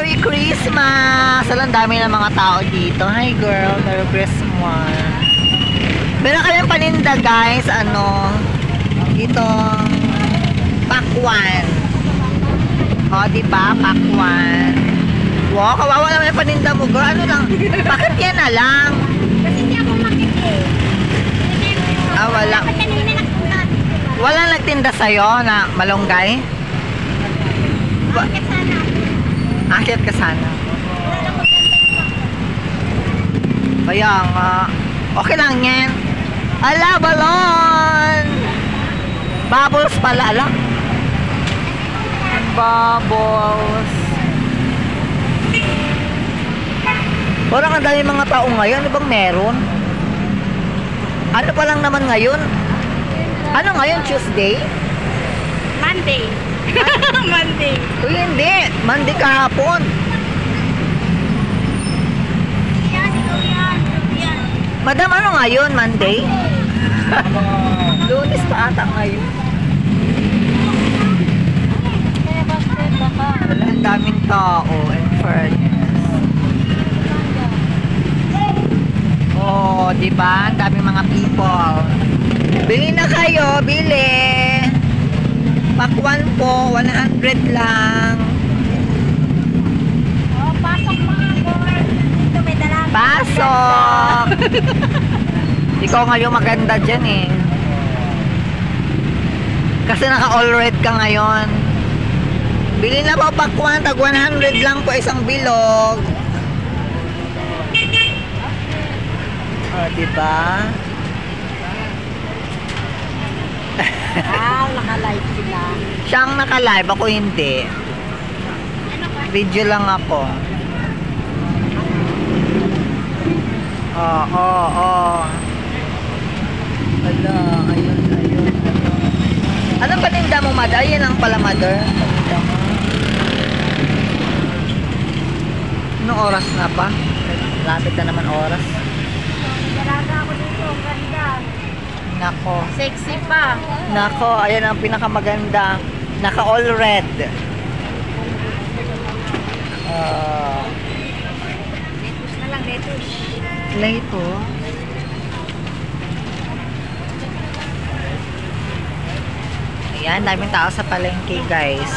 Merry Christmas! Alam, dami ng mga tao dito. Hi girl, Merry Christmas. Meron kayong paninda guys, ano, dito, pakwan. O, diba? Pakwan. Wow, kawawa naman yung paninda mo, girl. Ano lang? Bakit yan na lang? Kasi hindi ako makikip. Ah, wala. Walang nagtinda sa'yo na malunggay? Bakit sana? Akit ka sana. Kaya nga. Okay lang yan. Ala, balon! Bubbles pala, ala. Bubbles. Parang ang dami mga tao ngayon. Ano bang meron? Ano pa lang naman ngayon? Ano ngayon? Tuesday? Monday. Monday. Uy, hindi. Monday kahapon. Yan, ikaw yan. Yan. Madam, ano ngayon? Monday? Lunes pa ata ngayon. Ang daming tao. In fairness. Oh, diba? Ang daming mga people. Bili na kayo. Bili. Pakwan po. 100 lang. Oh, pasok mga boy. Dito may dalaga. Pasok! Ikaw ngayon maganda dyan eh. Kasi naka-all red ka ngayon. Bili na po pakwan. Tag 100 lang po isang bilog. Oh, diba? Naka-live sila. Siyang naka-live. Ako hindi. Video lang ako. Oo. Ala, ayun. Anong paninda mo, mother? Ayun lang pala, mother. Paninda mo. Anong oras na pa? Lapit na naman oras. Dalaga ako dito. Ganda. Nako. Sexy pa. Nako, ayan ang pinakamaganda. Naka all red. Lettuce na lang, lettuce. Ito. Ayan, daming tao sa palengke, guys.